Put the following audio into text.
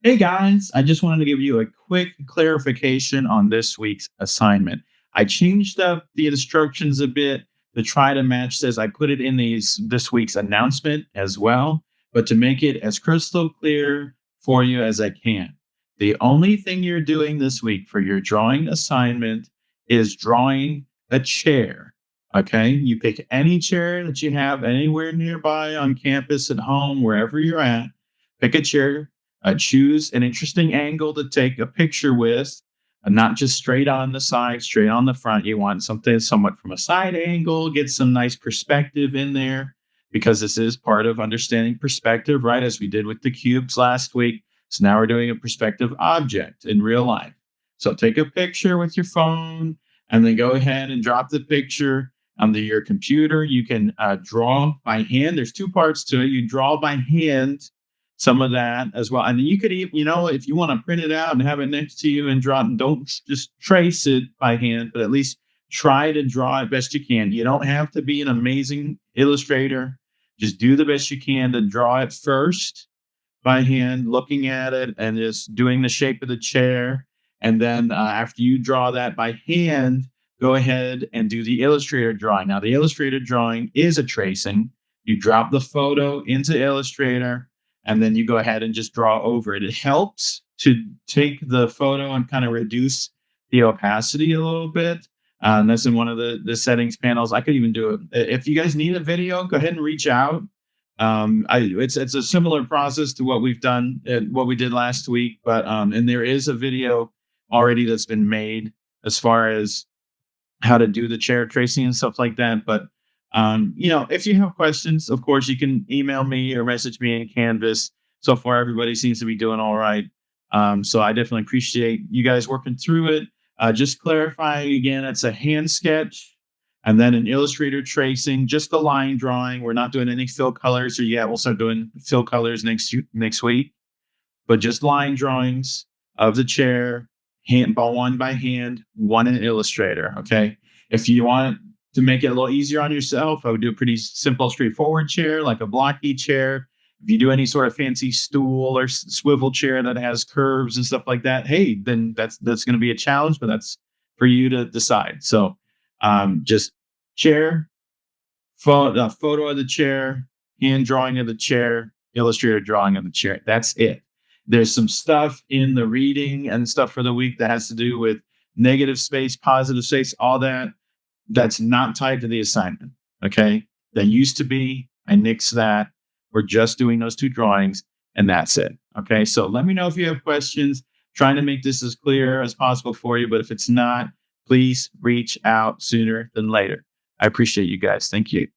Hey guys, I just wanted to give you a quick clarification on this week's assignment. I changed up the instructions a bit to try to match this. I put it in this week's announcement as well, but to make it as crystal clear for you as I can. The only thing you're doing this week for your drawing assignment is drawing a chair. Okay? You pick any chair that you have anywhere nearby on campus, at home, wherever you're at. Pick a chair, choose an interesting angle to take a picture with, not just straight on the side, straight on the front. You want something somewhat from a side angle, get some nice perspective in there because this is part of understanding perspective, right? As we did with the cubes last week. So now we're doing a perspective object in real life. So take a picture with your phone and then go ahead and drop the picture onto your computer. You can draw by hand. There's two parts to it. You draw by hand some of that as well. And you could even, if you want to print it out and have it next to you and draw it, don't just trace it by hand, but at least try to draw it best you can. You don't have to be an amazing illustrator. Just do the best you can to draw it first by hand, looking at it and just doing the shape of the chair. And then after you draw that by hand, go ahead and do the illustrator drawing. Now, the illustrator drawing is a tracing. You drop the photo into Illustrator, and then you go ahead and just draw over it. It helps to take the photo and kind of reduce the opacity a little bit. And that's in one of the settings panels. I could even do it. If you guys need a video, go ahead and reach out. It's a similar process to what we've done, what we did last week, but and there is a video already that's been made as far as how to do the chair tracing and stuff like that. But if you have questions, of course, you can email me or message me in Canvas. So far, everybody seems to be doing all right. So I definitely appreciate you guys working through it. Just clarifying again, it's a hand sketch and then an Illustrator tracing, just the line drawing. We're not doing any fill colors, or yeah, we'll start doing fill colors next week. But just line drawings of the chair, one by hand, one in Illustrator. Okay. If you want to make it a little easier on yourself, I would do a pretty simple, straightforward chair, like a blocky chair. If you do any sort of fancy stool or swivel chair that has curves and stuff like that, hey, then that's going to be a challenge, but that's for you to decide. So just chair, photo of the chair, hand drawing of the chair, Illustrator drawing of the chair. That's it. There's some stuff in the reading and stuff for the week that has to do with negative space, positive space, all that. That's not tied to the assignment. Okay. That used to be. I nixed that. We're just doing those two drawings and that's it. Okay. So let me know if you have questions. Trying to make this as clear as possible for you. But if it's not, please reach out sooner than later. I appreciate you guys. Thank you.